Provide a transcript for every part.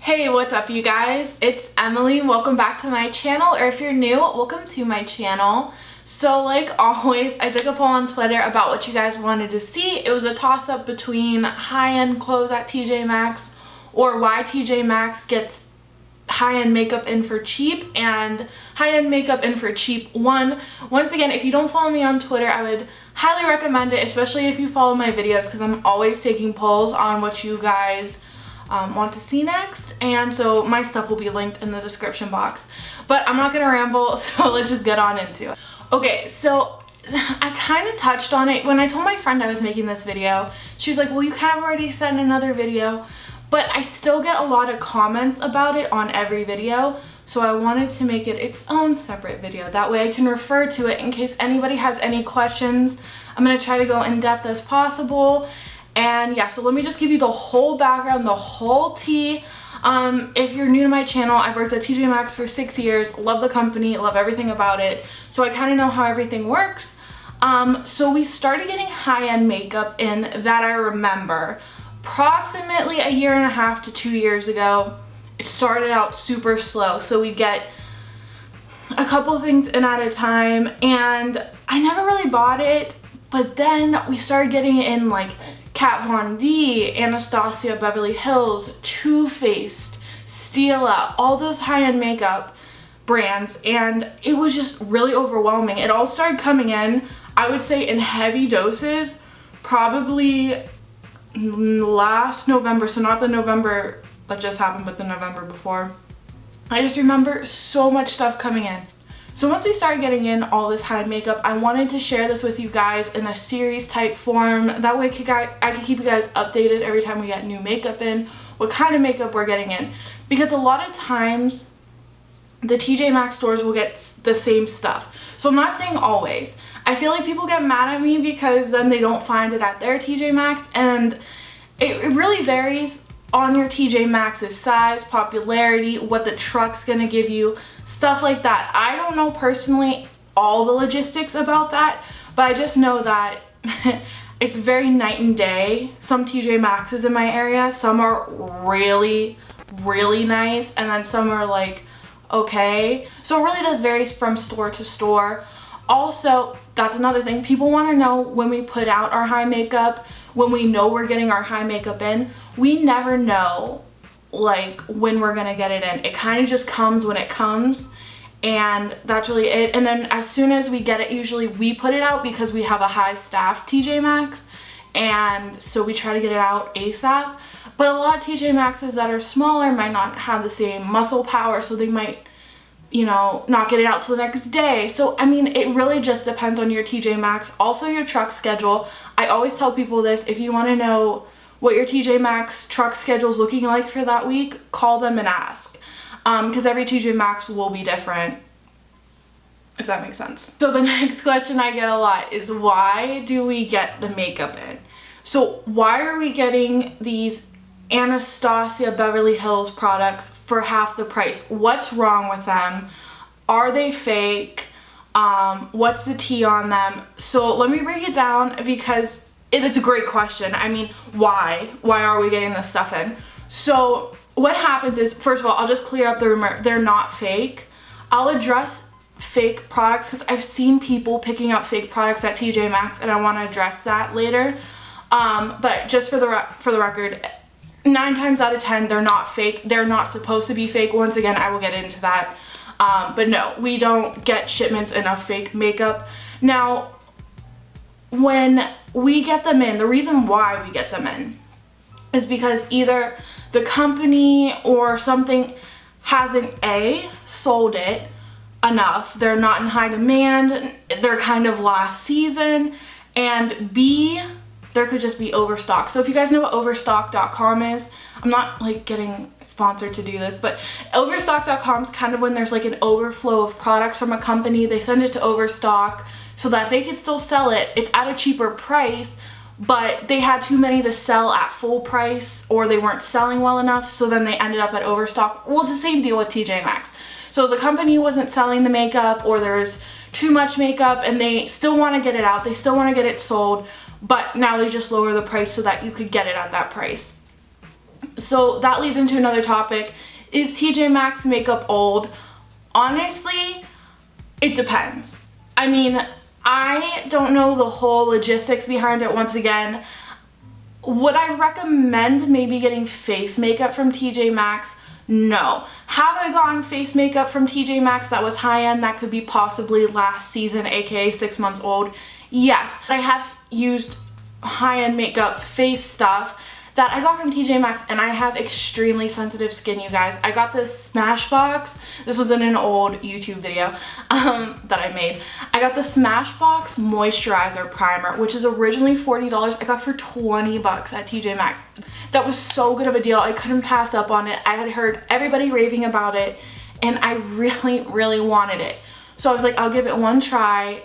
Hey, what's up you guys? It's Emily. Welcome back to my channel, or if you're new, welcome to my channel. So like always, I took a poll on Twitter about what you guys wanted to see. It was a toss-up between high-end clothes at TJ Maxx or why TJ Maxx gets high-end makeup in for cheap and high-end makeup in for cheap. Once again, if you don't follow me on Twitter, I would highly recommend it, especially if you follow my videos, because I'm always taking polls on what you guys want to see next, and so my stuff will be linked in the description box. But I'm not gonna ramble, so let's just get on into it. Okay, so I kind of touched on it when I told my friend I was making this video. She was like, well, you kind of already said in another video, but I still get a lot of comments about it on every video, so I wanted to make it its own separate video. That way I can refer to it in case anybody has any questions. I'm gonna try to go in depth as possible. And yeah, so let me just give you the whole background, the whole tea. If you're new to my channel, I've worked at TJ Maxx for 6 years, love the company, love everything about it, so I kind of know how everything works. So we started getting high-end makeup in that I remember approximately a year and a half to 2 years ago. It started out super slow, so we'd get a couple things in at a time, and I never really bought it, but then we started getting it in like Kat Von D, Anastasia Beverly Hills, Too Faced, Stila, all those high-end makeup brands, and it was just really overwhelming. It all started coming in, I would say, in heavy doses, probably last November, so not the November that just happened, but the November before. I just remember so much stuff coming in. So once we started getting in all this high makeup, I wanted to share this with you guys in a series type form. That way I could keep you guys updated every time we get new makeup in, what kind of makeup we're getting in. Because a lot of times, the TJ Maxx stores will get the same stuff. So I'm not saying always. I feel like people get mad at me because then they don't find it at their TJ Maxx, and it really varies on your TJ Maxx's size, popularity, what the truck's gonna give you, stuff like that. I don't know personally all the logistics about that, but I just know that it's very night and day. Some TJ Maxx's in my area, some are really, really nice, and then some are like, okay. So it really does vary from store to store. Also, that's another thing. People want to know when we put out our high makeup, when we know we're getting our high makeup in. We never know like when we're gonna get it in. It kind of just comes when it comes, and that's really it. And then as soon as we get it, usually we put it out because we have a high staff TJ Maxx, and so we try to get it out ASAP. But a lot of TJ Maxx's that are smaller might not have the same muscle power, so they might, you know, not get it out till the next day. So I mean, it really just depends on your TJ Maxx. Also your truck schedule. I always tell people this: if you want to know what your TJ Maxx truck schedule is looking like for that week, call them and ask, because every TJ Maxx will be different, if that makes sense. So the next question I get a lot is, why do we get the makeup in? So why are we getting these Anastasia Beverly Hills products for half the price? What's wrong with them? Are they fake? What's the tea on them? So let me break it down, because it's a great question. I mean, why are we getting this stuff in? So what happens is, first of all, I'll just clear up the rumor. They're not fake. I'll address fake products because I've seen people picking up fake products at TJ Maxx, and I want to address that later. But just for the record, 9 times out of 10, they're not fake. They're not supposed to be fake. Once again, I will get into that. But no, we don't get shipments in of fake makeup. Now, when we get them in, the reason why we get them in is because either the company or something hasn't sold it enough, they're not in high demand, they're kind of last season, and B, there could just be overstock. So if you guys know what overstock.com is, I'm not like getting sponsored to do this, but overstock.com is kind of when there's like an overflow of products from a company, they send it to overstock so that they can still sell it. It's at a cheaper price, but they had too many to sell at full price, or they weren't selling well enough, so then they ended up at overstock. Well, it's the same deal with TJ Maxx. So the company wasn't selling the makeup, or there was too much makeup, and they still want to get it out, they still want to get it sold, but now they just lower the price so that you could get it at that price. So that leads into another topic. Is TJ Maxx makeup old? Honestly, it depends. I mean, I don't know the whole logistics behind it. Once again, would I recommend maybe getting face makeup from TJ Maxx? No. Have I gotten face makeup from TJ Maxx that was high-end, that could be possibly last season, aka 6 months old? Yes. I have used high-end makeup face stuff that I got from TJ Maxx, and I have extremely sensitive skin, you guys. I got this Smashbox. This was in an old YouTube video that I made. I got the Smashbox Moisturizer Primer, which is originally $40. I got for 20 bucks at TJ Maxx. That was so good of a deal. I couldn't pass up on it. I had heard everybody raving about it, and I really, really wanted it. So I was like, I'll give it one try,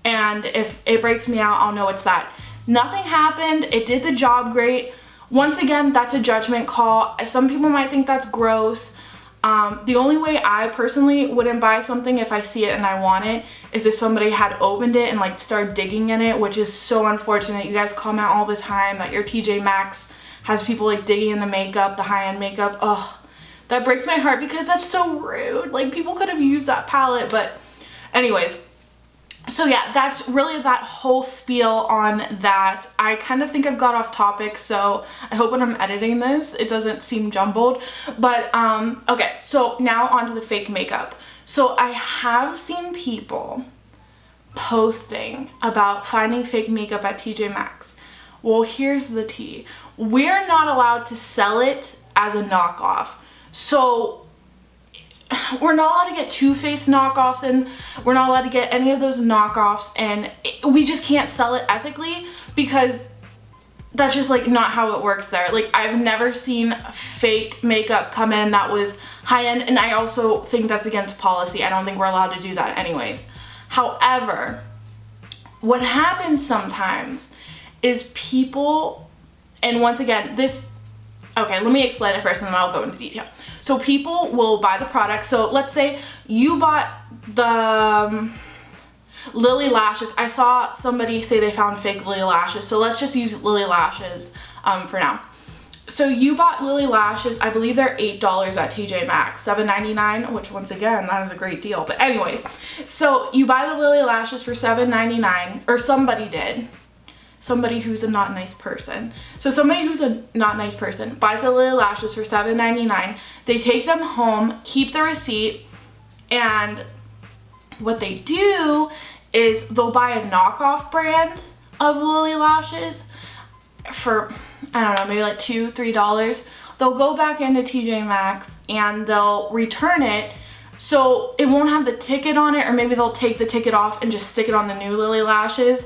and if it breaks me out, I'll know it's that. Nothing happened. It did the job great. Once again, that's a judgment call. Some people might think that's gross. The only way I personally wouldn't buy something if I see it and I want it is if somebody had opened it and like started digging in it, which is so unfortunate. You guys comment all the time that your TJ Maxx has people like digging in the makeup, the high-end makeup. Oh, that breaks my heart because that's so rude. Like, people could have used that palette, but anyways. So yeah, that's really that whole spiel on that. I kind of think I've got off topic, so I hope when I'm editing this, it doesn't seem jumbled. But, okay, so now on to the fake makeup. So I have seen people posting about finding fake makeup at TJ Maxx. Well, here's the tea. We're not allowed to sell it as a knockoff. So we're not allowed to get Too Faced knockoffs, and we're not allowed to get any of those knockoffs, and we just can't sell it ethically because that's just like not how it works there. Like, I've never seen fake makeup come in that was high-end, and I also think that's against policy. I don't think we're allowed to do that anyways. However, what happens sometimes is people, and once again, this, okay, let me explain it first and then I'll go into detail. So people will buy the product. So let's say you bought the Lily lashes. I saw somebody say they found fake Lily lashes. So let's just use Lily lashes for now. So you bought Lily lashes. I believe they're $8 at TJ Maxx, $7.99, which once again, that is a great deal. But anyways, so you buy the Lily lashes for $7.99, or somebody did. Somebody who's a not nice person. So somebody who's a not nice person buys the Lily lashes for $7.99. They take them home, keep the receipt, and what they do is they'll buy a knockoff brand of Lily lashes for, I don't know, maybe like $2, $3. They'll go back into TJ Maxx and they'll return it, so it won't have the ticket on it, or maybe they'll take the ticket off and just stick it on the new Lily lashes.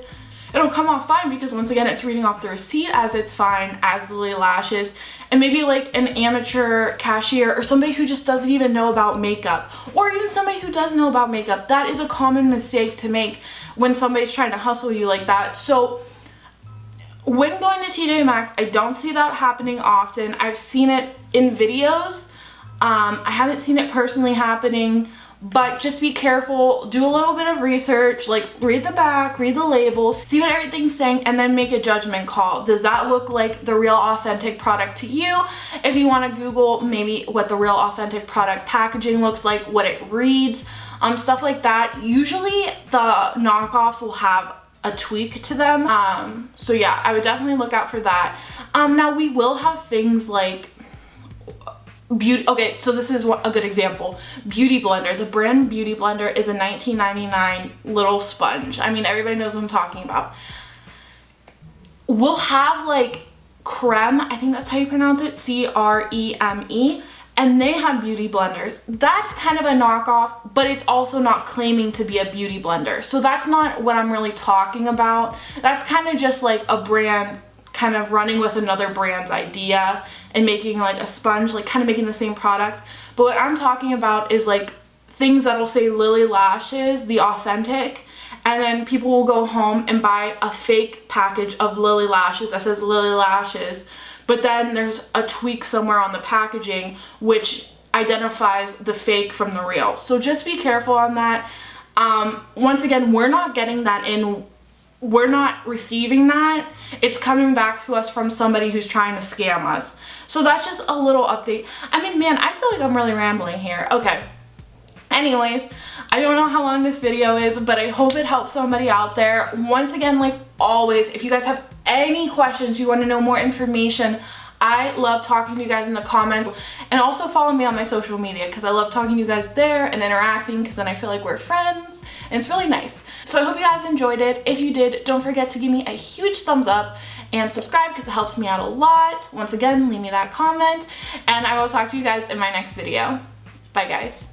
It'll come off fine because once again, it's reading off the receipt as it's fine as Lily lashes. And maybe like an amateur cashier or somebody who just doesn't even know about makeup, or even somebody who does know about makeup. That is a common mistake to make when somebody's trying to hustle you like that. So when going to TJ Maxx, I don't see that happening often. I've seen it in videos. I haven't seen it personally happening. But just be careful, do a little bit of research, like read the back, read the labels, see what everything's saying, and then make a judgment call. Does that look like the real authentic product to you? If you want to Google maybe what the real authentic product packaging looks like, what it reads, stuff like that. Usually the knockoffs will have a tweak to them. So yeah, I would definitely look out for that. Now we will have things like beauty. Okay, so this is a good example. Beauty blender. The brand Beauty Blender is a $19.99 little sponge. I mean, everybody knows what I'm talking about. We'll have like Creme, I think that's how you pronounce it, C-R-E-M-E, and they have beauty blenders. That's kind of a knockoff, but it's also not claiming to be a beauty blender. So that's not what I'm really talking about. That's kind of just like a brand kind of running with another brand's idea and making like a sponge, like kind of making the same product. But what I'm talking about is like things that'll say Lily Lashes, the authentic, and then people will go home and buy a fake package of Lily Lashes that says Lily Lashes, but then there's a tweak somewhere on the packaging which identifies the fake from the real. So just be careful on that. Once again, we're not getting that in we're not receiving that. It's coming back to us from somebody who's trying to scam us. So that's just a little update. I mean, man, I feel like I'm really rambling here. Okay. Anyways, I don't know how long this video is, but I hope it helps somebody out there. Once again, like always, if you guys have any questions, you want to know more information, I love talking to you guys in the comments. And also follow me on my social media because I love talking to you guys there and interacting, because then I feel like we're friends and it's really nice. So I hope you guys enjoyed it. If you did, don't forget to give me a huge thumbs up and subscribe because it helps me out a lot. Once again, leave me that comment and I will talk to you guys in my next video. Bye guys.